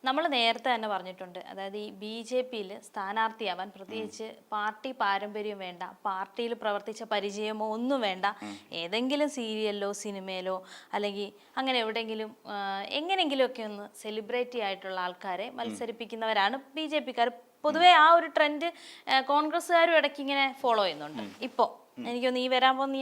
നമ്മൾ നേരത്തെ തന്നെ പറഞ്ഞിട്ടുണ്ട്, അതായത് ഈ BJP-യിൽ സ്ഥാനാർത്ഥിയാവാൻ പ്രത്യേകിച്ച് പാർട്ടി പാരമ്പര്യം വേണ്ട, പാർട്ടിയിൽ പ്രവർത്തിച്ച പരിചയമോ ഒന്നും വേണ്ട, ഏതെങ്കിലും സീരിയലിലോ സിനിമയിലോ അല്ലെങ്കിൽ അങ്ങനെ എവിടെയെങ്കിലും എങ്ങനെയെങ്കിലുമൊക്കെ ഒന്ന് സെലിബ്രിറ്റി ആയിട്ടുള്ള ആൾക്കാരെ മത്സരിപ്പിക്കുന്നവരാണ് BJP-ക്കാർ. പൊതുവേ ആ ഒരു ട്രെൻഡ് കോൺഗ്രസ്സുകാരും ഇടയ്ക്ക് ഇങ്ങനെ ഫോളോ ചെയ്യുന്നുണ്ട്. ഇപ്പോൾ എനിക്കൊന്ന് ഈ വരാൻ പോകുന്ന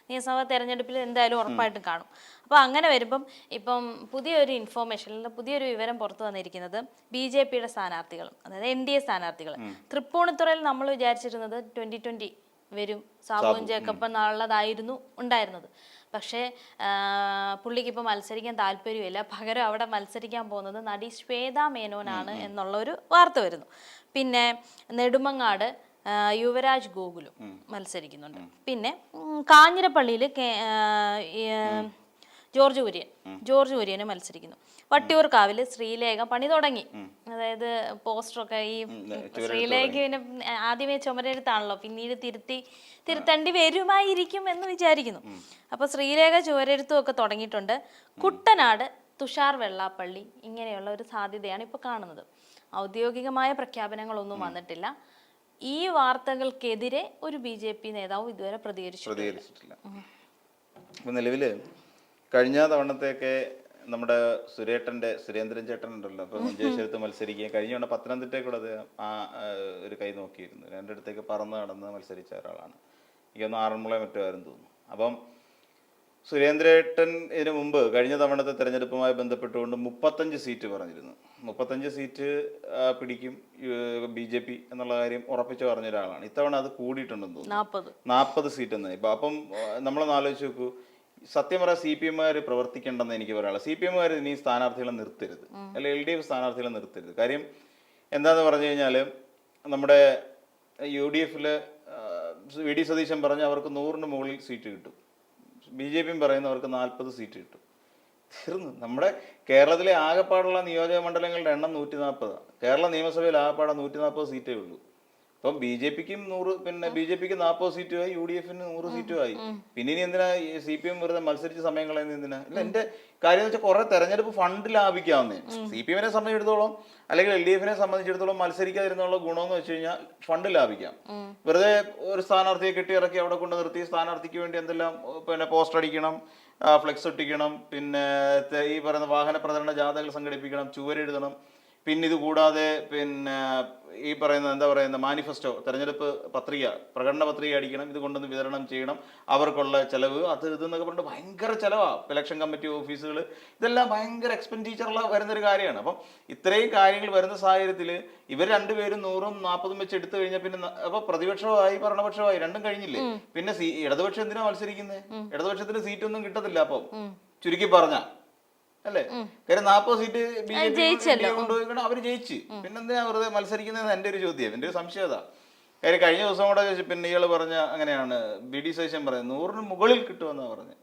നിയമസഭാ തെരഞ്ഞെടുപ്പിൽ എന്തായാലും ഉറപ്പായിട്ടും കാണും. അപ്പോൾ അങ്ങനെ വരുമ്പം ഇപ്പം പുതിയൊരു ഇൻഫോർമേഷൻ, പുതിയൊരു വിവരം പുറത്തു വന്നിരിക്കുന്നത് BJP-യുടെ സ്ഥാനാർത്ഥികളും, അതായത് NDA സ്ഥാനാർത്ഥികൾ. തൃപ്പൂണിത്തുറയിൽ നമ്മൾ വിചാരിച്ചിരുന്നത് 2020 വരും, സാബുവും ജേക്കബ് എന്നുള്ളതായിരുന്നു ഉണ്ടായിരുന്നത്. പക്ഷേ പുള്ളിക്ക് ഇപ്പോൾ മത്സരിക്കാൻ താല്പര്യമില്ല, പകരം അവിടെ മത്സരിക്കാൻ പോകുന്നത് നടി ശ്വേതാ മേനോനാണ് എന്നുള്ളൊരു വാർത്ത വരുന്നു. പിന്നെ നെടുമങ്ങാട് യുവരാജ് ഗോകുലും മത്സരിക്കുന്നുണ്ട്. പിന്നെ കാഞ്ഞിരപ്പള്ളിയിൽ ജോർജ് കുര്യന് മത്സരിക്കുന്നു. വട്ടിയൂർക്കാവിൽ ശ്രീലേഖ പണി തുടങ്ങി, അതായത് പോസ്റ്ററൊക്കെ ഈ ശ്രീലേഖ പിന്നെ ആദ്യമേ ചുമരെഴുത്താണല്ലോ, പിന്നീട് തിരുത്തേണ്ടി വരുമായിരിക്കും എന്ന് വിചാരിക്കുന്നു. അപ്പൊ ശ്രീലേഖ ചുവരെഴുത്തും ഒക്കെ തുടങ്ങിയിട്ടുണ്ട്. കുട്ടനാട് തുഷാർ വെള്ളാപ്പള്ളി ഇങ്ങനെയുള്ള ഒരു സാധ്യതയാണ് ഇപ്പൊ കാണുന്നത്. ഔദ്യോഗികമായ പ്രഖ്യാപനങ്ങളൊന്നും വന്നിട്ടില്ല. ഈ വാർത്തകൾക്കെതിരെ ഒരു BJP നേതാവും ഇതുവരെ പ്രതികരിച്ചിട്ടില്ല. നിലവില് കഴിഞ്ഞ തവണത്തെയൊക്കെ നമ്മുടെ സുരേന്ദ്രൻ ചേട്ടൻ ഉണ്ടല്ലോ, അപ്പൊ മഞ്ചേശ്വരത്ത് മത്സരിക്കുകയും കഴിഞ്ഞ തവണ പത്തനംതിട്ടയ്ക്കൂടെ ഒരു കൈ നോക്കിയിരുന്നു. രണ്ടിടത്തേക്ക് പറന്ന് നടന്ന് മത്സരിച്ച ഒരാളാണ്. എനിക്കൊന്ന് ആറന്മുള മറ്റോ ആയിരുന്നു തോന്നുന്നു. അപ്പം സുരേന്ദ്രേട്ടൻ ഇതിനു മുമ്പ് കഴിഞ്ഞ തവണത്തെ തെരഞ്ഞെടുപ്പുമായി ബന്ധപ്പെട്ടുകൊണ്ട് 35 സീറ്റ് പറഞ്ഞിരുന്നു. 35 സീറ്റ് പിടിക്കും BJP എന്നുള്ള കാര്യം ഉറപ്പിച്ച് പറഞ്ഞ ഒരാളാണ്. ഇത്തവണ അത് കൂടിയിട്ടുണ്ടെന്ന് തോന്നുന്നു, 40 സീറ്റ് എന്ന്. ഇപ്പം അപ്പം നമ്മളൊന്ന് ആലോചിച്ച് നോക്കൂ, സത്യം പറയാൻ CPM-കാർ പ്രവർത്തിക്കേണ്ടെന്ന് എനിക്ക് പറയാനുള്ളത്. CPM-കാർ ഇനി സ്ഥാനാർത്ഥികളെ നിർത്തരുത്, അല്ലെ LDF സ്ഥാനാർത്ഥികളെ നിർത്തരുത്. കാര്യം എന്താന്ന് പറഞ്ഞു കഴിഞ്ഞാൽ നമ്മുടെ UDF-ല് VD സതീശൻ പറഞ്ഞ അവർക്ക് 100-ന് മുകളിൽ സീറ്റ് കിട്ടും. BJP പറയുന്നവർക്ക് 40 സീറ്റ് കിട്ടും. തീർന്നു. നമ്മുടെ കേരളത്തിലെ ആകെപ്പാടുള്ള നിയോജക മണ്ഡലങ്ങളുടെ എണ്ണം 140. കേരള നിയമസഭയിൽ ആകെപ്പാടെ 140 സീറ്റേ ഉള്ളൂ. അപ്പം BJP-ക്കും 100, പിന്നെ BJP-ക്ക് 40 സീറ്റുമായി, UDF-ന് 100 സീറ്റുമായി. പിന്നെ ഇനി എന്തിനാ CPM വെറുതെ മത്സരിച്ച സമയം കളയുന്നത് എന്തിനാ? ഇല്ല, എന്റെ കാര്യം എന്ന് വെച്ചാൽ കുറെ തെരഞ്ഞെടുപ്പ് ഫണ്ട് ലാഭിക്കാവുന്നേ. CPM-നെ സംബന്ധിച്ചിടത്തോളം അല്ലെങ്കിൽ LDF-നെ സംബന്ധിച്ചിടത്തോളം മത്സരിക്കാതിരുന്നുള്ള ഗുണമെന്ന് വെച്ച് കഴിഞ്ഞാൽ ഫണ്ട് ലാഭിക്കാം. വെറുതെ ഒരു സ്ഥാനാർത്ഥിയെ കെട്ടിയിറക്കി അവിടെ കൊണ്ട് നിർത്തി സ്ഥാനാർത്ഥിക്ക് വേണ്ടി എന്തെല്ലാം പിന്നെ പോസ്റ്റർ അടിക്കണം, ഫ്ലെക്സ് ഒട്ടിക്കണം, പിന്നെ ഈ പറയുന്ന വാഹന പ്രചരണ ജാഥകൾ സംഘടിപ്പിക്കണം, ചുവരെഴുതണം. പിന്നെ ഇത് കൂടാതെ പിന്നെ ഈ പറയുന്ന എന്താ പറയുന്ന മാനിഫെസ്റ്റോ, തെരഞ്ഞെടുപ്പ് പത്രിക, പ്രകടന പത്രിക അടിക്കണം, ഇത് കൊണ്ടൊന്ന് വിതരണം ചെയ്യണം, അവർക്കുള്ള ചെലവ് അത് ഇതെന്നൊക്കെ പറഞ്ഞിട്ട് ഭയങ്കര ചെലവാണ്. ഇലക്ഷൻ കമ്മിറ്റി ഓഫീസുകൾ, ഇതെല്ലാം ഭയങ്കര എക്സ്പെൻഡിച്ചറുള്ള വരുന്നൊരു കാര്യമാണ്. അപ്പം ഇത്രയും കാര്യങ്ങൾ വരുന്ന സാഹചര്യത്തിൽ ഇവർ രണ്ടുപേരും 100-ഉം 40-ഉം വെച്ച് എടുത്തു കഴിഞ്ഞാൽ പിന്നെ അപ്പൊ പ്രതിപക്ഷമായി ഭരണപക്ഷമായി രണ്ടും കഴിഞ്ഞില്ലേ. പിന്നെ ഇടതുപക്ഷം എന്തിനാ മത്സരിക്കുന്നത്? ഇടതുപക്ഷത്തിന് സീറ്റൊന്നും കിട്ടത്തില്ല. അപ്പം ചുരുക്കി പറഞ്ഞ അല്ലേ, കാര്യം 40 സീറ്റ് BJP കൊണ്ടുപോയിക്കണം, അവര് ജയിച്ച്. പിന്നെന്തിനാ വെറുതെ മത്സരിക്കുന്നത്? എന്റെ ഒരു ചോദ്യം, എന്റെ ഒരു സംശയം അതാ. കാര്യം കഴിഞ്ഞ ദിവസം കൂടെ പിന്നെ ഇയാള് പറഞ്ഞ അങ്ങനെയാണ്, VD സതീശൻ പറയുന്നത് 100-ന് മുകളിൽ കിട്ടുമെന്നാ പറഞ്ഞത്.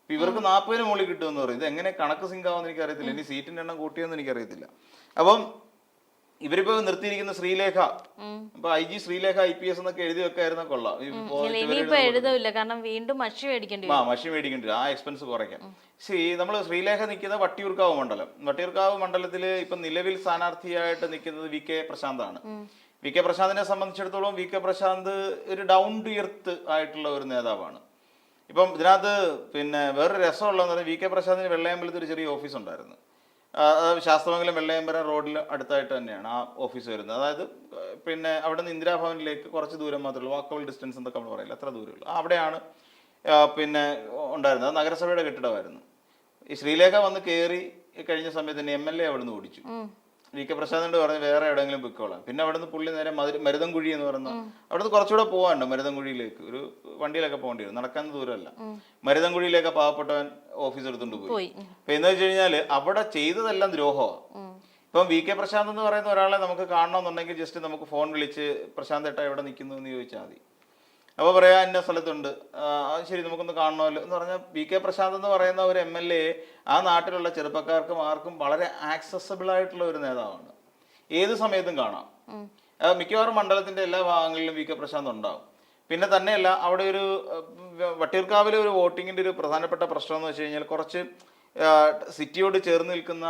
ഇപ്പൊ ഇവർക്ക് 40-ന് മുകളിൽ കിട്ടുമെന്ന് പറയും. ഇത് എങ്ങനെ കണക്ക് സിങ്കാവെന്ന് എനിക്കറിയത്തില്ല. ഇനി സീറ്റിന്റെ എണ്ണം കൂട്ടിയെന്ന് എനിക്കറിയത്തില്ല. അപ്പം ഇവരിപ്പോ നിർത്തിയിരിക്കുന്ന ശ്രീലേഖ, ഇപ്പൊ IG ശ്രീലേഖ IPS എന്നൊക്കെ എഴുതി വെക്കായിരുന്ന കൊള്ളാം. എഴുതില്ല, കാരണം വീണ്ടും മഷി മേടിക്കേണ്ടി ആ എക്സ്പെൻസ് കുറയ്ക്കാം. നമ്മൾ ശ്രീലേഖ നിൽക്കുന്ന വട്ടിയൂർക്കാവ് മണ്ഡലം. വട്ടിയൂർക്കാവ് മണ്ഡലത്തിൽ ഇപ്പൊ നിലവിൽ സ്ഥാനാർത്ഥിയായിട്ട് നിൽക്കുന്നത് VK പ്രശാന്താണ്. VK പ്രശാന്തിനെ സംബന്ധിച്ചിടത്തോളം VK പ്രശാന്ത് ഒരു ഡൗൺ ടു എർത്ത് ആയിട്ടുള്ള ഒരു നേതാവാണ്. ഇപ്പം ഇതിനകത്ത് പിന്നെ വേറൊരു രസമുള്ളതെന്ന് പറഞ്ഞാൽ VK പ്രശാന്തിന് വെള്ളയമ്പലത്തിൽ ഒരു ചെറിയ ഓഫീസ് ഉണ്ടായിരുന്നു. ശാസ്ത്രമംഗലം വെള്ളയമ്പലം റോഡിൽ അടുത്തായിട്ട് തന്നെയാണ് ആ ഓഫീസ് വരുന്നത്. അതായത് പിന്നെ അവിടെ നിന്ന് ഇന്ദിരാഭവനിലേക്ക് കുറച്ച് ദൂരം മാത്രമേ ഉള്ളൂ, വാക്കബിൾ ഡിസ്റ്റൻസ് എന്നൊക്കെ നമ്മൾ പറയില്ല, അത്ര ദൂരമുള്ളൂ. അവിടെയാണ് പിന്നെ ഉണ്ടായിരുന്നത്. അത് നഗരസഭയുടെ കെട്ടിടമായിരുന്നു. ഈ ശ്രീലേഖ വന്ന് കയറി കഴിഞ്ഞ സമയത്ത് തന്നെ MLA അവിടെ നിന്ന് ഓടിച്ചു. VK പ്രശാന്തിനോട് പറഞ്ഞ് വേറെ എവിടെയെങ്കിലും പൊയ്ക്കോളാം. പിന്നെ അവിടെ നിന്ന് പുള്ളി നേരെ മരുതൻകുഴി എന്ന് പറയുന്ന അവിടെ നിന്ന് കുറച്ചുകൂടെ പോകാനുണ്ട് മരുതൻകുഴിയിലേക്ക്, ഒരു വണ്ടിയിലൊക്കെ പോകേണ്ടി വരും, നടക്കാൻ ദൂരമല്ല. മരുതൻകുഴിയിലേക്ക് പാവപ്പെട്ടവൻ ഓഫീസ് എടുത്തുകൊണ്ട് പോയി. അപ്പൊ എന്ന് വെച്ച് കഴിഞ്ഞാൽ അവിടെ ചെയ്തതെല്ലാം ദ്രോഹമാണ്. ഇപ്പം VK പ്രശാന്ത് എന്ന് പറയുന്ന ഒരാളെ നമുക്ക് കാണണമെന്നുണ്ടെങ്കിൽ ജസ്റ്റ് നമുക്ക് ഫോൺ വിളിച്ച് പ്രശാന്ത് ഏട്ടാ എവിടെ നിൽക്കുന്നു എന്ന് ചോദിച്ചാൽ മതി. അപ്പോൾ പറയാ എന്റെ സ്ഥലത്തുണ്ട്, ശരി നമുക്കൊന്ന് കാണണമല്ലോ എന്ന് പറഞ്ഞാൽ VK പ്രശാന്ത് എന്ന് പറയുന്ന ഒരു MLA ആ നാട്ടിലുള്ള ചെറുപ്പക്കാർക്കും ആർക്കും വളരെ ആക്സസബിൾ ആയിട്ടുള്ള ഒരു നേതാവാണ്. ഏത് സമയത്തും കാണാം. മിക്കവാറും മണ്ഡലത്തിന്റെ എല്ലാ ഭാഗങ്ങളിലും VK പ്രശാന്ത് ഉണ്ടാവും. പിന്നെ തന്നെയല്ല, അവിടെ ഒരു വട്ടിയൂർക്കാവിലെ ഒരു വോട്ടിങ്ങിന്റെ ഒരു പ്രധാനപ്പെട്ട പ്രശ്നം എന്ന് വെച്ച് കഴിഞ്ഞാൽ കുറച്ച് സിറ്റിയോട് ചേർന്ന് നിൽക്കുന്ന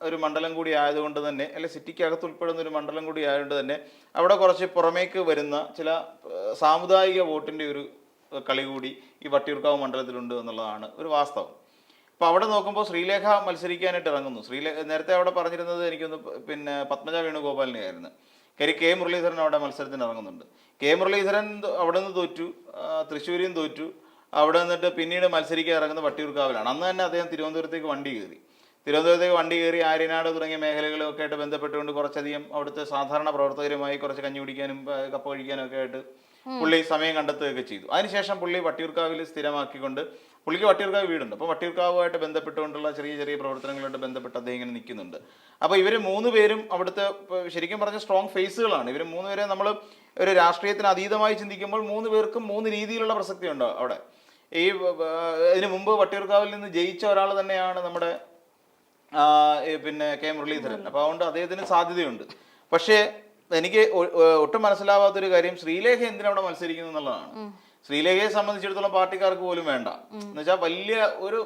ഒരു മണ്ഡലം കൂടി ആയതുകൊണ്ട് തന്നെ, അല്ലെ സിറ്റിക്കകത്ത് ഉൾപ്പെടുന്ന ഒരു മണ്ഡലം കൂടി ആയതുകൊണ്ട് തന്നെ അവിടെ കുറച്ച് പുറമേക്ക് വരുന്ന ചില സാമുദായിക വോട്ടിൻ്റെ ഒരു കളി കൂടി ഈ വട്ടിയൂർക്കാവ് മണ്ഡലത്തിലുണ്ട് എന്നുള്ളതാണ് ഒരു വാസ്തവം. അപ്പോൾ അവിടെ നോക്കുമ്പോൾ ശ്രീലേഖ മത്സരിക്കാനായിട്ട് ഇറങ്ങുന്നു. നേരത്തെ അവിടെ പറഞ്ഞിരുന്നത് എനിക്കൊന്ന് പിന്നെ പത്മജ വേണുഗോപാലിനെ ആയിരുന്നു. കാര്യം കെ മുരളീധരൻ അവിടെ മത്സരത്തിന് ഇറങ്ങുന്നുണ്ട്. കെ മുരളീധരൻ അവിടെ നിന്ന് തോറ്റു, തൃശ്ശൂരിൽ നിന്ന് തോറ്റു. അവിടെ നിന്നിട്ട് പിന്നീട് മത്സരിക്കാൻ ഇറങ്ങുന്ന വട്ടിയൂർക്കാവിലാണ്. അന്ന് തന്നെ അദ്ദേഹം തിരുവനന്തപുരത്തേക്ക് വണ്ടി കയറി ആര്യനാട് തുടങ്ങിയ മേഖലകളൊക്കെ ആയിട്ട് ബന്ധപ്പെട്ടുകൊണ്ട് കുറച്ചധികം അവിടുത്തെ സാധാരണ പ്രവർത്തകരുമായി കുറച്ച് കഞ്ഞി കുടിക്കാനും കപ്പ കഴിക്കാനും ഒക്കെ ആയിട്ട് പുള്ളി സമയം കണ്ടെത്തുകയൊക്കെ ചെയ്തു. അതിനുശേഷം പുള്ളി വട്ടിയൂർക്കാവിൽ സ്ഥിരമാക്കിക്കൊണ്ട്, പുള്ളിക്ക് വട്ടിയൂർക്കാവ് വീടുണ്ട്, അപ്പോൾ വട്ടിയൂർക്കാവുമായിട്ട് ബന്ധപ്പെട്ടുകൊണ്ടുള്ള ചെറിയ ചെറിയ പ്രവർത്തനങ്ങളായിട്ട് ബന്ധപ്പെട്ട് അദ്ദേഹം ഇങ്ങനെ നിൽക്കുന്നുണ്ട്. അപ്പോൾ ഇവർ 3 പേരും അവിടുത്തെ ശരിക്കും പറഞ്ഞ സ്ട്രോങ് ഫേസുകളാണ്. ഇവർ 3 പേരെ നമ്മൾ ഒരു രാഷ്ട്രീയത്തിന് അതീതമായി ചിന്തിക്കുമ്പോൾ 3 പേർക്കും 3 രീതിയിലുള്ള പ്രസക്തി ഉണ്ട് അവിടെ. ഇതിനു മുമ്പ് വട്ടിയൂർക്കാവിൽ നിന്ന് ജയിച്ച ഒരാൾ തന്നെയാണ് നമ്മുടെ പിന്നെ കെ മുരളീധരൻ. അപ്പോൾ അതുകൊണ്ട് അദ്ദേഹത്തിന് സാധ്യതയുണ്ട്. പക്ഷേ എനിക്ക് ഒട്ടും മനസ്സിലാവാത്തൊരു കാര്യം, ശ്രീലേഖ എന്തിനവിടെ മത്സരിക്കുന്നു എന്നുള്ളതാണ്. ശ്രീലേഖയെ സംബന്ധിച്ചിടത്തോളം പാർട്ടിക്കാർക്ക് പോലും വേണ്ട. എന്ന് വെച്ചാൽ വലിയ ഒരു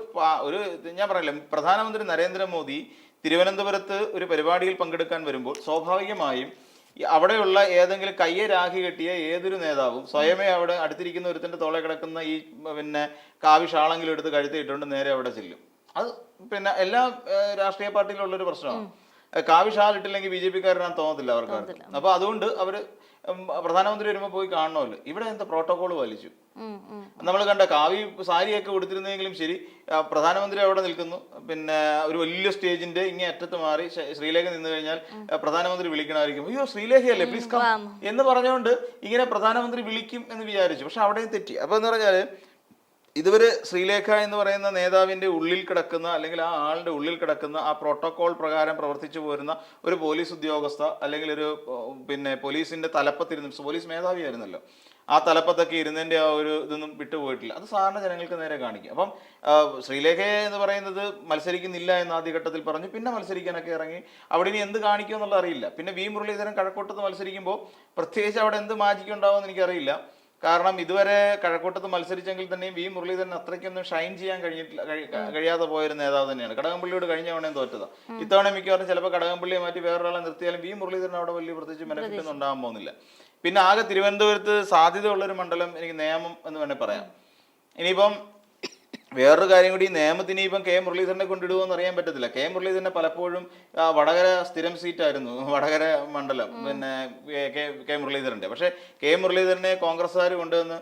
ഞാൻ പറയില്ല, പ്രധാനമന്ത്രി നരേന്ദ്രമോദി തിരുവനന്തപുരത്ത് ഒരു പരിപാടിയിൽ പങ്കെടുക്കാൻ വരുമ്പോൾ സ്വാഭാവികമായും അവിടെയുള്ള ഏതെങ്കിലും കയ്യെ രാഖി കെട്ടിയ ഏതൊരു നേതാവും സ്വയമേ അവിടെ അടുത്തിരിക്കുന്ന ഒരുത്തൻ്റെ തോളെ കിടക്കുന്ന ഈ പിന്നെ കാവിഷാളെങ്കിലും എടുത്ത് കഴുത്തിയിട്ടുകൊണ്ട് നേരെ അവിടെ ചെല്ലും. അത് പിന്നെ എല്ലാ രാഷ്ട്രീയ പാർട്ടിയിലുള്ളൊരു പ്രശ്നമാണ്. കാവിഷാൽ ഇട്ടില്ലെങ്കിൽ BJP-കാരനാന്ന് തോന്നത്തില്ല അവർക്ക്. അപ്പൊ അതുകൊണ്ട് അവര് പ്രധാനമന്ത്രി വരുമ്പോൾ പോയി കാണണമല്ലോ. ഇവിടെ എന്താ പ്രോട്ടോകോൾ പാലിച്ചു. നമ്മൾ കണ്ട കാവി സാരിയൊക്കെ കൊടുത്തിരുന്നെങ്കിലും ശരി, പ്രധാനമന്ത്രി അവിടെ നിൽക്കുന്നു, പിന്നെ ഒരു വലിയ സ്റ്റേജിന്റെ ഇങ്ങനെ അറ്റത്ത് മാറി ശ്രീലേഖ നിന്ന് കഴിഞ്ഞാൽ പ്രധാനമന്ത്രി വിളിക്കണമായിരിക്കും. അയ്യോ ശ്രീലേഖയല്ലേ പ്ലീസ് കം എന്ന് പറഞ്ഞുകൊണ്ട് ഇങ്ങനെ പ്രധാനമന്ത്രി വിളിക്കും എന്ന് വിചാരിച്ചു. പക്ഷെ അവിടെയും തെറ്റി. അപ്പൊ എന്ന് പറഞ്ഞാല് ഇതുവരെ ശ്രീലേഖ എന്ന് പറയുന്ന നേതാവിൻ്റെ ഉള്ളിൽ കിടക്കുന്ന, അല്ലെങ്കിൽ ആ ആളുടെ ഉള്ളിൽ കിടക്കുന്ന ആ പ്രോട്ടോകോൾ പ്രകാരം പ്രവർത്തിച്ചു പോരുന്ന ഒരു പോലീസ് ഉദ്യോഗസ്ഥ, അല്ലെങ്കിൽ ഒരു പിന്നെ പോലീസിന്റെ തലപ്പത്തിരുന്ന്, പോലീസ് മേധാവിയായിരുന്നല്ലോ, ആ തലപ്പത്തൊക്കെ ഇരുന്നതിൻ്റെ ആ ഒരു ഇതൊന്നും വിട്ടുപോയിട്ടില്ല. അത് സാധാരണ ജനങ്ങൾക്ക് നേരെ കാണിക്കും. അപ്പം ശ്രീലേഖ എന്ന് പറയുന്നത് മത്സരിക്കുന്നില്ല എന്ന് ആദ്യഘട്ടത്തിൽ പറഞ്ഞു. പിന്നെ മത്സരിക്കാനൊക്കെ ഇറങ്ങി. അവിടെ ഇനി എന്ത് കാണിക്കുമെന്നുള്ള അറിയില്ല. പിന്നെ വി മുരളീധരൻ കഴക്കൂട്ടത്ത് മത്സരിക്കുമ്പോൾ പ്രത്യേകിച്ച് അവിടെ എന്ത് മാജിക് ഉണ്ടാവുമെന്ന് എനിക്കറിയില്ല. കാരണം ഇതുവരെ കഴക്കൂട്ടത്ത് മത്സരിച്ചെങ്കിൽ തന്നെയും വി മുരളീധരൻ അത്രയ്ക്കൊന്നും ഷൈൻ ചെയ്യാൻ കഴിയാതെ പോയൊരു നേതാവ് തന്നെയാണ്. കടകംപള്ളിയോട് കഴിഞ്ഞ തവണയും തോറ്റതാണ്. ഇത്തവണ മിക്കവാറും ചിലപ്പോൾ കടകംപള്ളിയെ മാറ്റി വേറൊരാളെ നിർത്തിയാലും വി മുരളീധരൻ അവിടെ വലിയ പ്രത്യേകിച്ച് ബെനിഫിറ്റൊന്നും ഉണ്ടാകാൻ പോകുന്നില്ല. പിന്നെ ആകെ തിരുവനന്തപുരത്ത് സാധ്യതയുള്ളൊരു മണ്ഡലം എനിക്ക് നേമം എന്ന് വേണേൽ പറയാം. ഇനിയിപ്പം വേറൊരു കാര്യം കൂടി, നിയമത്തിന് ഇപ്പം കെ മുരളീധരനെ കൊണ്ടിടുമോയെന്ന് അറിയാൻ പറ്റത്തില്ല. കെ മുരളീധരനെ പലപ്പോഴും വടകര സ്ഥിരം സീറ്റായിരുന്നു, വടകര മണ്ഡലം പിന്നെ കെ മുരളീധരൻ്റെ. പക്ഷേ കെ മുരളീധരനെ കോൺഗ്രസ്സുകാർ കൊണ്ടുവന്ന്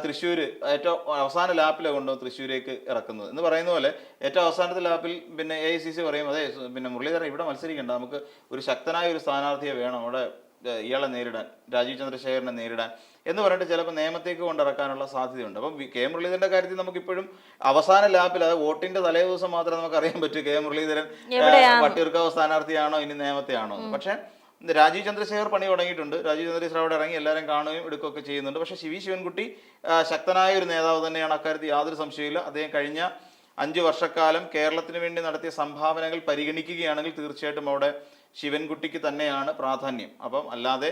തൃശ്ശൂർ ഏറ്റവും അവസാന ലാപ്പിലാണ് കൊണ്ടുവന്ന് തൃശ്ശൂരേക്ക് ഇറക്കുന്നത് എന്ന് പറയുന്ന പോലെ, ഏറ്റവും അവസാനത്തെ ലാപ്പിൽ പിന്നെ AICC പറയും, അതെ പിന്നെ മുരളീധരൻ ഇവിടെ മത്സരിക്കേണ്ട, നമുക്ക് ഒരു ശക്തനായ ഒരു സ്ഥാനാർത്ഥിയെ വേണം അവിടെ ഇയാളെ നേരിടാൻ, രാജീവ് ചന്ദ്രശേഖരനെ നേരിടാൻ എന്ന് പറഞ്ഞിട്ട് ചിലപ്പോൾ നിയമത്തേക്ക് കൊണ്ടിറക്കാനുള്ള സാധ്യതയുണ്ട്. അപ്പം കെ മുരളീധരന്റെ കാര്യത്തിൽ നമുക്കിപ്പോഴും അവസാന ലാപ്പിൽ, അത് വോട്ടിന്റെ തലേ ദിവസം മാത്രമേ നമുക്ക് അറിയാൻ പറ്റൂ കെ മുരളീധരൻ വട്ടിയൂർക്കാവ് സ്ഥാനാർത്ഥിയാണോ ഇനി നേമത്തെയാണോ എന്ന്. പക്ഷേ രാജീവ് ചന്ദ്രശേഖർ പണി തുടങ്ങിയിട്ടുണ്ട്. രാജീവ് ചന്ദ്രശേഖർ അവിടെ ഇറങ്ങി എല്ലാവരും കാണുകയും എടുക്കുകയൊക്കെ ചെയ്യുന്നുണ്ട്. പക്ഷേ ശിവൻകുട്ടി ശക്തനായ ഒരു നേതാവ് തന്നെയാണ്, അക്കാര്യത്തിൽ യാതൊരു സംശയമില്ല. അദ്ദേഹം കഴിഞ്ഞ 5 വർഷക്കാലം കേരളത്തിന് വേണ്ടി നടത്തിയ സംഭാവനകൾ പരിഗണിക്കുകയാണെങ്കിൽ തീർച്ചയായിട്ടും അവിടെ ശിവൻകുട്ടിക്ക് തന്നെയാണ് പ്രാധാന്യം. അപ്പം അല്ലാതെ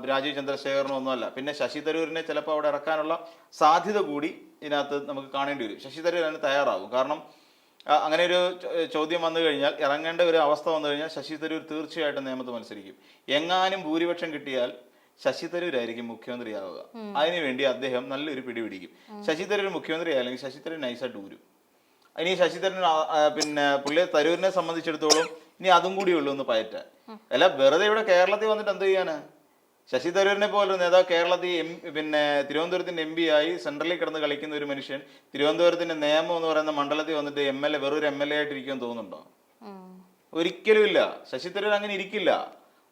രാജീവ് ചന്ദ്രശേഖരനൊന്നുമല്ല. പിന്നെ ശശി തരൂരിനെ ചിലപ്പോൾ അവിടെ ഇറക്കാനുള്ള സാധ്യത കൂടി ഇതിനകത്ത് നമുക്ക് കാണേണ്ടി വരും. ശശി തരൂർ അതിന് തയ്യാറാകും. കാരണം അങ്ങനെ ഒരു ചോദ്യം വന്നു കഴിഞ്ഞാൽ, ഇറങ്ങേണ്ട ഒരു അവസ്ഥ വന്നു കഴിഞ്ഞാൽ ശശി തരൂർ തീർച്ചയായിട്ടും നിയമത്ത് മത്സരിക്കും. എങ്ങാനും ഭൂരിപക്ഷം കിട്ടിയാൽ ശശി തരൂരായിരിക്കും മുഖ്യമന്ത്രിയാവുക. അതിനുവേണ്ടി അദ്ദേഹം നല്ലൊരു പിടിപിടിക്കും. ശശി തരൂർ മുഖ്യമന്ത്രി ആയില്ലെങ്കിൽ ശശി തരൂർ നൈസായിട്ട് ഊരും. ഇനി ശശി തരൂർ പിന്നെ തരൂരിനെ സംബന്ധിച്ചിടത്തോളം ഇനി അതും കൂടി ഉള്ളൂ ഒന്ന് പയറ്റാൻ. അല്ല വെറുതെ ഇവിടെ കേരളത്തിൽ വന്നിട്ട് എന്ത് ചെയ്യാന്? ശശി തരൂരിനെ പോലൊരു നേതാവ് കേരളത്തിൽ പിന്നെ തിരുവനന്തപുരത്തിന്റെ MP ആയി സെൻട്രലിൽ കിടന്ന് കളിക്കുന്ന ഒരു മനുഷ്യൻ തിരുവനന്തപുരത്തിന്റെ നിയമം എന്ന് പറയുന്ന മണ്ഡലത്തിൽ വന്നിട്ട് വെറൊരു MLA ആയിട്ടിരിക്കുമെന്ന് തോന്നുന്നുണ്ടോ? ഒരിക്കലും ഇല്ല. ശശി തരൂർ അങ്ങനെ ഇരിക്കില്ല,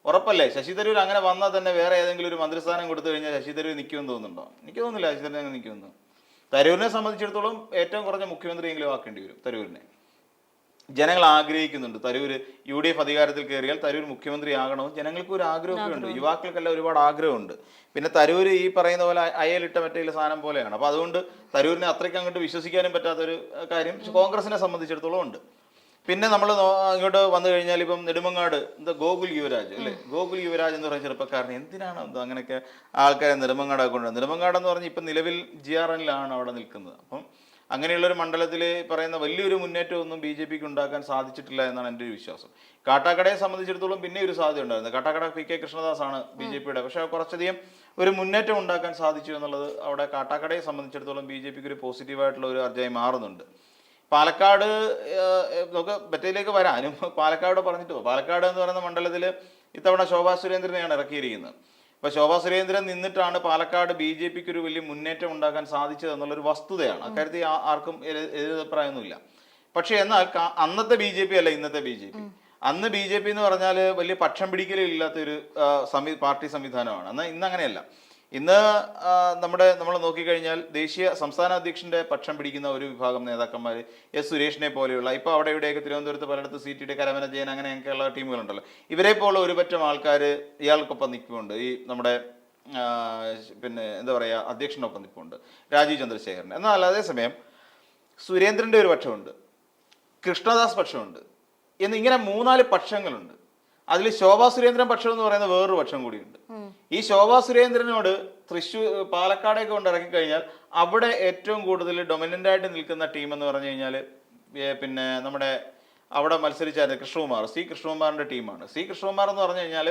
ഉറപ്പല്ലേ? ശശി തരൂർ അങ്ങനെ വന്നാൽ തന്നെ വേറെ ഏതെങ്കിലും ഒരു മന്ത്രിസ്ഥാനം കൊടുത്തു കഴിഞ്ഞാൽ ശശി തരൂർ നിൽക്കുമെന്ന് തോന്നുന്നുണ്ടോ? എനിക്ക് തോന്നുന്നില്ല ശശി തരൂർ അങ്ങനെ നിൽക്കുമെന്ന്. തരൂരിനെ സംബന്ധിച്ചിടത്തോളം ഏറ്റവും കുറഞ്ഞ മുഖ്യമന്ത്രിയെങ്കിലും ആക്കേണ്ടി വരും തരൂരിനെ. ജനങ്ങൾ ആഗ്രഹിക്കുന്നുണ്ട് തരൂർ UDF അധികാരത്തിൽ കയറിയാൽ തരൂർ മുഖ്യമന്ത്രി ആകണമെന്ന് ജനങ്ങൾക്ക് ഒരു ആഗ്രഹമൊക്കെ ഉണ്ട്, യുവാക്കൾക്കെല്ലാം ഒരുപാട് ആഗ്രഹമുണ്ട്. പിന്നെ തരൂർ ഈ പറയുന്ന പോലെ അയലിട്ട മറ്റേ സാധനം പോലെയാണ്. അപ്പോൾ അതുകൊണ്ട് തരൂരിനെ അത്രയ്ക്ക് അങ്ങോട്ട് വിശ്വസിക്കാനും പറ്റാത്തൊരു കാര്യം കോൺഗ്രസിനെ സംബന്ധിച്ചിടത്തോളം ഉണ്ട്. പിന്നെ നമ്മൾ ഇങ്ങോട്ട് വന്നു കഴിഞ്ഞാൽ ഇപ്പം നെടുമങ്ങാട് ഗോകുൽ യുവരാജ് അല്ലേ, ഗോകുൽ യുവരാജ് എന്ന് പറയുന്ന ചെറുപ്പക്കാരന് എന്തിനാണ് അങ്ങനെയൊക്കെ ആൾക്കാരെ നെടുമങ്ങാടൊക്കെ കൊണ്ടുവരുന്നത്? നെടുമങ്ങാട് എന്ന് പറഞ്ഞാൽ ഇപ്പം നിലവിൽ GRNലാണ് അവിടെ നിൽക്കുന്നത്. അപ്പം അങ്ങനെയുള്ള ഒരു മണ്ഡലത്തിൽ പറയുന്ന വലിയൊരു മുന്നേറ്റമൊന്നും BJP ക്ക് ഉണ്ടാക്കാൻ സാധിച്ചിട്ടില്ല എന്നാണ് എൻ്റെ ഒരു വിശ്വാസം. കാട്ടാക്കടയെ സംബന്ധിച്ചിടത്തോളം പിന്നെ ഒരു സാധ്യത ഉണ്ടായിരുന്നു. കാട്ടാക്കട PK കൃഷ്ണദാസ് ആണ് BJP-യുടെ, പക്ഷേ കുറച്ചധികം ഒരു മുന്നേറ്റം ഉണ്ടാക്കാൻ സാധിച്ചു എന്നുള്ളത് അവിടെ കാട്ടാക്കടയെ സംബന്ധിച്ചിടത്തോളം BJP ക്ക് ഒരു പോസിറ്റീവായിട്ടുള്ള ഒരു അർജയായി മാറുന്നുണ്ട്. പാലക്കാട് നമുക്ക് മറ്റേലേക്ക് വരാനും പാലക്കാട് പറഞ്ഞിട്ട് പോകും. പാലക്കാട് എന്ന് പറയുന്ന മണ്ഡലത്തിൽ ഇത്തവണ ശോഭാ സുരേന്ദ്രനെയാണ് ഇറക്കിയിരിക്കുന്നത്. അപ്പോൾ ശോഭാ സുരേന്ദ്രൻ നിന്നിട്ടാണ് പാലക്കാട് BJP ക്ക് ഒരു വലിയ മുന്നേറ്റം ഉണ്ടാക്കാൻ സാധിച്ചത് എന്നുള്ളൊരു വസ്തുതയാണ്. അക്കാര്യത്തിൽ ആർക്കും എതിരഭിപ്രായമൊന്നുമില്ല. പക്ഷേ എന്നാൽ അന്നത്തെ BJP അല്ല ഇന്നത്തെ BJP. അന്ന് BJP എന്ന് പറഞ്ഞാൽ വലിയ പക്ഷം പിടിക്കലില്ലാത്തൊരു പാർട്ടി സംവിധാനമാണ്. എന്നാൽ ഇന്ന് അങ്ങനെയല്ല. ഇന്ന് നമ്മൾ നോക്കിക്കഴിഞ്ഞാൽ സംസ്ഥാന അധ്യക്ഷന്റെ പക്ഷം പിടിക്കുന്ന ഒരു വിഭാഗം നേതാക്കന്മാർ, എസ് സുരേഷിനെ പോലെയുള്ള, ഇപ്പോൾ അവിടെ ഇവിടെയൊക്കെ തിരുവനന്തപുരത്ത് പലയിടത്ത് സീറ്റിട്ട് കരമന ജയൻ അങ്ങനെയൊക്കെയുള്ള ടീമുകളുണ്ടല്ലോ, ഇവരെ പോലെ ഒരു പറ്റം ആൾക്കാർ ഇയാൾക്കൊപ്പം നിൽക്കുന്നുണ്ട്. ഈ നമ്മുടെ എന്താ പറയുക, അധ്യക്ഷനൊപ്പം നിൽപ്പുണ്ട്, രാജീവ് ചന്ദ്രശേഖരൻ. എന്നാൽ അതേസമയം സുരേന്ദ്രന്റെ ഒരു പക്ഷമുണ്ട്, കൃഷ്ണദാസ് പക്ഷമുണ്ട്, എന്നിങ്ങനെ 3-4 പക്ഷങ്ങളുണ്ട്. അതിൽ ശോഭാ സുരേന്ദ്രൻ പക്ഷം എന്ന് പറയുന്ന വേറൊരു പക്ഷം കൂടിയുണ്ട്. ഈ ശോഭാ സുരേന്ദ്രനോട് പാലക്കാടേക്ക് കൊണ്ട് ഇറക്കി കഴിഞ്ഞാൽ അവിടെ ഏറ്റവും കൂടുതൽ ഡൊമിനന്റ് ആയിട്ട് നിൽക്കുന്ന ടീം എന്ന് പറഞ്ഞു കഴിഞ്ഞാൽ നമ്മുടെ അവിടെ മത്സരിച്ചായിരുന്നു കൃഷ്ണകുമാറിന്റെ ടീമാണ്. കൃഷ്ണകുമാർ എന്ന് പറഞ്ഞു കഴിഞ്ഞാൽ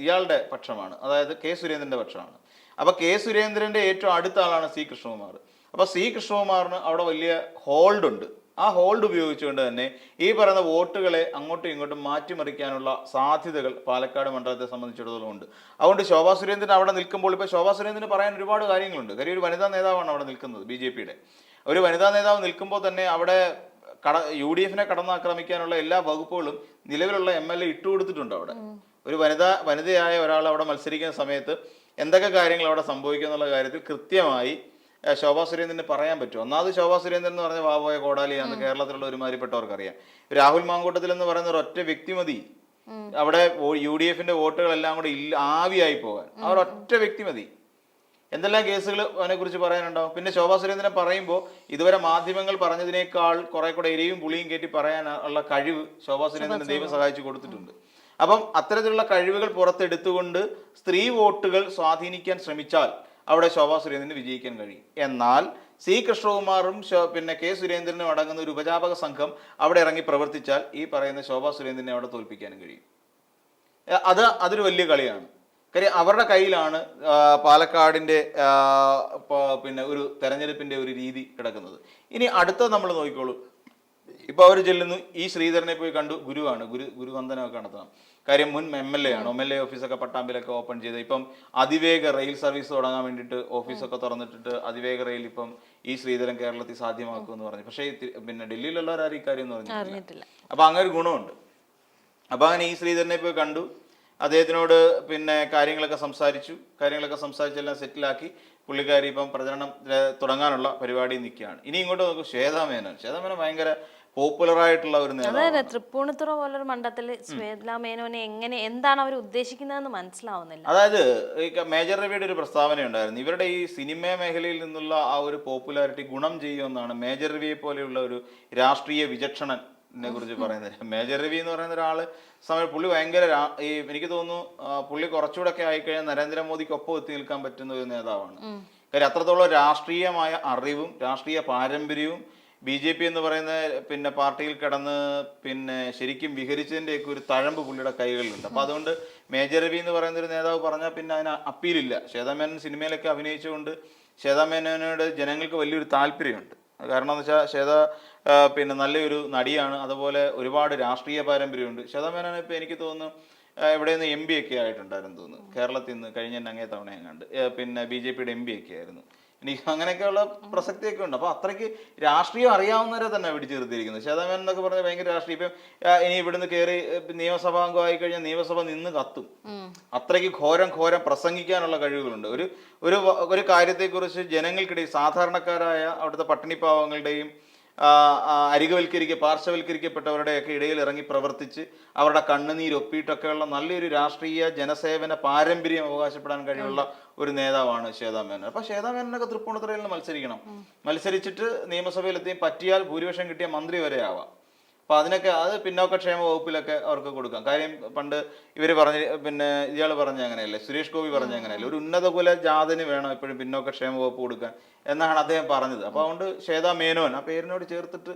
ഇയാളുടെ പക്ഷമാണ്, അതായത് കെ സുരേന്ദ്രന്റെ പക്ഷമാണ്. അപ്പൊ കെ സുരേന്ദ്രന്റെ ഏറ്റവും അടുത്ത ആളാണ് കൃഷ്ണകുമാർ. അപ്പൊ കൃഷ്ണകുമാറിന് അവിടെ വലിയ ഹോൾഡ് ഉണ്ട്. ആ ഹോൾഡ് ഉപയോഗിച്ചുകൊണ്ട് തന്നെ ഈ പറയുന്ന വോട്ടുകളെ അങ്ങോട്ടും ഇങ്ങോട്ടും മാറ്റിമറിക്കാനുള്ള സാധ്യതകൾ പാലക്കാട് മണ്ഡലത്തെ സംബന്ധിച്ചിടത്തോളം ഉണ്ട്. അതുകൊണ്ട് ശോഭാ സുരേന്ദ്രൻ അവിടെ നിൽക്കുമ്പോൾ ഇപ്പോൾ ശോഭാ സുരേന്ദ്രന് പറയാൻ ഒരുപാട് കാര്യങ്ങളുണ്ട്. കാര്യം ഒരു വനിതാ നേതാവാണ് അവിടെ നിൽക്കുന്നത്. BJP-യുടെ ഒരു വനിതാ നേതാവ് നിൽക്കുമ്പോൾ തന്നെ അവിടെ UDF-നെ കടന്നാക്രമിക്കാനുള്ള എല്ലാ വകുപ്പുകളും നിലവിലുള്ള MLA ഇട്ടുകൊടുത്തിട്ടുണ്ട്. അവിടെ ഒരു വനിതയായ ഒരാൾ അവിടെ മത്സരിക്കുന്ന സമയത്ത് എന്തൊക്കെ കാര്യങ്ങൾ അവിടെ സംഭവിക്കുക എന്നുള്ള കാര്യത്തിൽ കൃത്യമായി ശോഭാ സുരേന്ദ്രന് പറയാൻ പറ്റും. ഒന്നാമത് ശോഭാ സുരേന്ദ്രൻ എന്ന് പറഞ്ഞ വാപോയ കോടാലിയാന്ന് കേരളത്തിലുള്ള ഒരുമാതിരിപ്പെട്ടവർക്ക് അറിയാം. രാഹുൽ മാങ്കൂട്ടത്തിൽ എന്ന് പറയുന്ന ഒരൊറ്റ വ്യക്തി മതി അവിടെ UDF-ന്റെ വോട്ടുകളെല്ലാം കൂടെ ആവിയായി പോകാൻ. ഒരൊറ്റ വ്യക്തി മതി. എന്തെല്ലാം കേസുകൾ അവനെ കുറിച്ച് പറയാനുണ്ടാവും. പിന്നെ ശോഭാ സുരേന്ദ്രൻ പറയുമ്പോൾ ഇതുവരെ മാധ്യമങ്ങൾ പറഞ്ഞതിനേക്കാൾ കുറെ കൂടെ എരിയും പുളിയും കയറ്റി പറയാനുള്ള കഴിവ് ശോഭാ സുരേന്ദ്രൻ ദൈവം സഹായിച്ചു കൊടുത്തിട്ടുണ്ട്. അപ്പം അത്തരത്തിലുള്ള കഴിവുകൾ പുറത്തെടുത്തുകൊണ്ട് സ്ത്രീ വോട്ടുകൾ സ്വാധീനിക്കാൻ ശ്രമിച്ചാൽ അവിടെ ശോഭാ സുരേന്ദ്രന് വിജയിക്കാൻ കഴിയും. എന്നാൽ കൃഷ്ണകുമാറും കെ സുരേന്ദ്രനും അടങ്ങുന്ന ഒരു ഉപജാപക സംഘം അവിടെ ഇറങ്ങി പ്രവർത്തിച്ചാൽ ഈ പറയുന്ന ശോഭാ സുരേന്ദ്രനെ അവിടെ തോൽപ്പിക്കാനും കഴിയും. അതൊരു വലിയ കളിയാണ്. കാര്യം അവരുടെ കയ്യിലാണ് പാലക്കാടിന്റെ ഒരു തെരഞ്ഞെടുപ്പിന്റെ ഒരു രീതി കിടക്കുന്നത്. ഇനി അടുത്ത നമ്മൾ നോക്കിക്കോളൂ. ഇപ്പൊ അവർ ചെല്ലുന്നു, ഈ ശ്രീധരനെ പോയി കണ്ടു, ഗുരുവന്ദനമൊക്കെ നടത്തണം. കാര്യം മുൻ MLA ആണ്. MLA ഓഫീസൊക്കെ പട്ടാമ്പിലൊക്കെ ഓപ്പൺ ചെയ്ത് ഇപ്പം അതിവേഗ റെയിൽ സർവീസ് തുടങ്ങാൻ വേണ്ടിയിട്ട് ഓഫീസൊക്കെ തുറന്നിട്ടിട്ട് അതിവേഗ റെയിൽ ഇപ്പം ഈ ശ്രീധരൻ കേരളത്തിൽ സാധ്യമാക്കുമെന്ന് പറഞ്ഞു. പക്ഷേ ഡൽഹിയിലുള്ളവരാരും ഇക്കാര്യം എന്ന് പറഞ്ഞിട്ടില്ല. അപ്പൊ അങ്ങനെ ഒരു ഗുണമുണ്ട്. അപ്പൊ അങ്ങനെ ഈ ശ്രീധരനെ പോയി കണ്ടു, അദ്ദേഹത്തിനോട് കാര്യങ്ങളൊക്കെ സംസാരിച്ചെല്ലാം സെറ്റിലാക്കി പുള്ളിക്കാരി ഇപ്പം പ്രചരണം തുടങ്ങാനുള്ള പരിപാടി നിൽക്കുകയാണ്. ഇനി ഇങ്ങോട്ട് നോക്കൂ, ശ്വേതാ മേനോൻ ഭയങ്കര പോപ്പുലർ ആയിട്ടുള്ള ഒരു നേതാവാണ്. തൃപ്പൂണിത്തുറ പോലൊരു മണ്ഡലത്തിൽ ശ്വേതാ മേനോനെ എന്താണ് അവർ ഉദ്ദേശിക്കുന്നതെന്ന് മനസ്സിലാവുന്നില്ല. അതായത് മേജർ രവിയുടെ ഒരു പ്രസ്താവന ഉണ്ടായിരുന്നു, ഇവരുടെ ഈ സിനിമ മേഖലയിൽ നിന്നുള്ള ആ ഒരു പോപ്പുലാരിറ്റി ഗുണം ചെയ്യുമെന്നാണ് മേജർ രവിയെ പോലെയുള്ള ഒരു രാഷ്ട്രീയ വിചക്ഷണനെ കുറിച്ച് പറയുന്നത്. മേജർ രവി എന്ന് പറയുന്ന ഒരാള് പുള്ളി ഭയങ്കര എനിക്ക് തോന്നുന്നു പുള്ളി കുറച്ചുകൂടെ ഒക്കെ ആയിക്കഴിഞ്ഞാൽ നരേന്ദ്രമോദിക്ക് ഒപ്പം എത്തി നിൽക്കാൻ പറ്റുന്ന ഒരു നേതാവാണ്. കാര്യം അത്രത്തോളം രാഷ്ട്രീയമായ അറിവും രാഷ്ട്രീയ പാരമ്പര്യവും BJP എന്ന് പറയുന്ന പാർട്ടിയിൽ കിടന്ന് ശരിക്കും വിഹരിച്ചതിൻ്റെയൊക്കെ ഒരു തഴമ്പ് പുള്ളിയുടെ കൈകളിലുണ്ട്. അപ്പൊ അതുകൊണ്ട് മേജർ രവി എന്ന് പറയുന്ന ഒരു നേതാവ് പറഞ്ഞാൽ പിന്നെ അതിന് അപ്പീലില്ല. ശ്വേതാ മേനോൻ സിനിമയിലൊക്കെ അഭിനയിച്ചുകൊണ്ട് ശ്വേതാ മേനോനോട് ജനങ്ങൾക്ക് വലിയൊരു താല്പര്യമുണ്ട്. കാരണം എന്ന് വെച്ചാൽ ശ്വേത നല്ലൊരു നടിയാണ്. അതുപോലെ ഒരുപാട് രാഷ്ട്രീയ പാരമ്പര്യമുണ്ട്. ശ്വേതാ മേനോൻ ഇപ്പം എനിക്ക് തോന്നുന്നു ഇവിടെ നിന്ന് MP ഒക്കെ ആയിട്ടുണ്ടായിരുന്നു തോന്നുന്നു. കേരളത്തിൽ നിന്ന് കഴിഞ്ഞ അങ്ങേ തവണ എങ്ങാണ്ട് BJP-യുടെ MP ഒക്കെ ആയിരുന്നു. എനിക്ക് അങ്ങനെയൊക്കെയുള്ള പ്രസക്തിയൊക്കെ ഉണ്ട്. അപ്പൊ അത്രയ്ക്ക് രാഷ്ട്രീയം അറിയാവുന്നവരെ തന്നെ പിടിച്ചു നിർത്തിയിരിക്കുന്നത്. ശ്വേതാ മേനോൻ എന്നൊക്കെ പറഞ്ഞാൽ ഭയങ്കര രാഷ്ട്രീയം. ഇപ്പം ഇനി ഇവിടുന്ന് കയറി നിയമസഭാംഗം ആയി കഴിഞ്ഞാൽ നിയമസഭ നിന്ന് കത്തും. അത്രയ്ക്ക് ഘോരം പ്രസംഗിക്കാനുള്ള കഴിവുകളുണ്ട്. ഒരു കാര്യത്തെക്കുറിച്ച് ജനങ്ങൾക്കിടയിൽ സാധാരണക്കാരായ അവിടുത്തെ പട്ടിണിപ്പാവങ്ങളുടെയും പാർശ്വവൽക്കരിക്കപ്പെട്ടവരുടെയൊക്കെ ഇടയിൽ ഇറങ്ങി പ്രവർത്തിച്ച് അവരുടെ കണ്ണുനീരൊപ്പിയിട്ടൊക്കെയുള്ള നല്ലൊരു രാഷ്ട്രീയ ജനസേവന പാരമ്പര്യം അവകാശപ്പെടാൻ കഴിവുള്ള ഒരു നേതാവാണ് ശ്വേതാ മേനോൻ. അപ്പൊ ശ്വേതാ മേനോനൊക്കെ തൃപ്പൂണിത്തുറയിൽ നിന്ന് മത്സരിച്ചിട്ട് നിയമസഭയിലെത്തി പറ്റിയാൽ ഭൂരിപക്ഷം കിട്ടിയ മന്ത്രി വരെ ആവാം. അപ്പൊ അതിനൊക്കെ അത് പിന്നോക്കക്ഷേമ വകുപ്പിലൊക്കെ അവർക്ക് കൊടുക്കാം. കാര്യം പണ്ട് ഇവര് പറഞ്ഞ പിന്നെ ഇയാൾ പറഞ്ഞ അങ്ങനെയല്ലേ, സുരേഷ് ഗോപി പറഞ്ഞ അങ്ങനെയല്ലേ, ഒരു ഉന്നത കുല ജാതന് വേണം എപ്പോഴും പിന്നോക്കക്ഷേമ വകുപ്പ് കൊടുക്കാൻ എന്നാണ് അദ്ദേഹം പറഞ്ഞത്. അപ്പൊ അതുകൊണ്ട് ശ്വേതാ മേനോൻ ആ പേരിനോട് ചേർത്തിട്ട്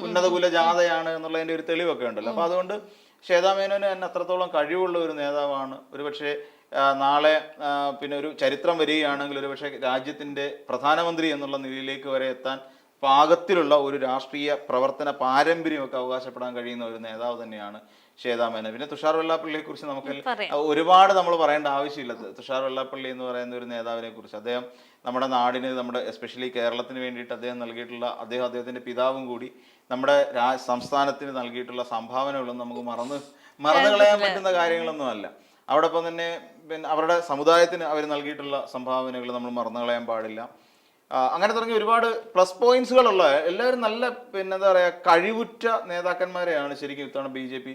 ഉന്നത കുല ജാതയാണ് എന്നുള്ളതിന്റെ ഒരു തെളിവൊക്കെ ഉണ്ടല്ലോ. അപ്പൊ അതുകൊണ്ട് ശ്വേതാ മേനോന് തന്നെ അത്രത്തോളം കഴിവുള്ള ഒരു നേതാവാണ്. ഒരുപക്ഷെ നാളെ പിന്നെ ഒരു ചരിത്രം വരികയാണെങ്കിൽ ഒരുപക്ഷെ രാജ്യത്തിന്റെ പ്രധാനമന്ത്രി എന്നുള്ള നിലയിലേക്ക് വരെ എത്താൻ പാകത്തിലുള്ള ഒരു രാഷ്ട്രീയ പ്രവർത്തന പാരമ്പര്യമൊക്കെ അവകാശപ്പെടാൻ കഴിയുന്ന ഒരു നേതാവ് തന്നെയാണ് ശ്വേതാ മേനോൻ. പിന്നെ തുഷാർ വെള്ളാപ്പള്ളിയെ കുറിച്ച് നമുക്ക് ഒരുപാട് നമ്മൾ പറയേണ്ട ആവശ്യമില്ല. തുഷാർ വെള്ളാപ്പള്ളി എന്ന് പറയുന്ന ഒരു നേതാവിനെ കുറിച്ച് അദ്ദേഹം നമ്മുടെ നാടിന്, നമ്മുടെ എസ്പെഷ്യലി കേരളത്തിന് വേണ്ടിയിട്ട് അദ്ദേഹം നൽകിയിട്ടുള്ള, അദ്ദേഹത്തിന്റെ പിതാവും കൂടി നമ്മുടെ സംസ്ഥാനത്തിന് നൽകിയിട്ടുള്ള സംഭാവനകളൊന്നും നമുക്ക് മറന്നു കളയാൻ പറ്റുന്ന കാര്യങ്ങളൊന്നും അല്ല. അതോടൊപ്പം തന്നെ പിന്നെ അവരുടെ സമുദായത്തിന് അവർ നൽകിയിട്ടുള്ള സംഭാവനകൾ നമ്മൾ മറന്നു കളയാൻ പാടില്ല. അങ്ങനെ തുടങ്ങി ഒരുപാട് പ്ലസ് പോയിന്റ്സുകളുള്ള എല്ലാവരും നല്ല പിന്നെ എന്താ പറയുക കഴിവുറ്റ നേതാക്കന്മാരെയാണ് ശരിക്കും ഇത്തവണ BJP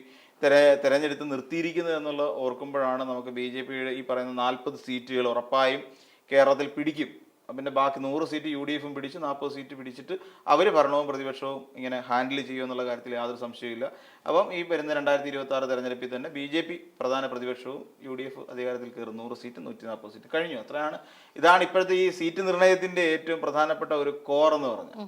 തെരഞ്ഞെടുത്ത് നിർത്തിയിരിക്കുന്നത് എന്നുള്ള ഓർക്കുമ്പോഴാണ് നമുക്ക് BJPയുടെ ഈ പറയുന്ന 40 സീറ്റുകൾ ഉറപ്പായും കേരളത്തിൽ പിടിക്കും. പിന്നെ ബാക്കി 100 സീറ്റ് UDF പിടിച്ച് 40 സീറ്റ് പിടിച്ചിട്ട് അവർ ഭരണവും പ്രതിപക്ഷവും ഇങ്ങനെ ഹാൻഡിൽ ചെയ്യുക എന്നുള്ള കാര്യത്തിൽ യാതൊരു സംശയമില്ല. അപ്പം ഈ വരുന്ന 2026 തെരഞ്ഞെടുപ്പിൽ തന്നെ BJP പ്രധാന പ്രതിപക്ഷവും UDF അധികാരത്തിൽ കയറും. 100 സീറ്റ് 140 സീറ്റ് കഴിഞ്ഞു. അത്രയാണ്. ഇതാണ് ഇപ്പോഴത്തെ ഈ സീറ്റ് നിർണയത്തിന്റെ ഏറ്റവും പ്രധാനപ്പെട്ട ഒരു കോർ എന്ന് പറഞ്ഞത്.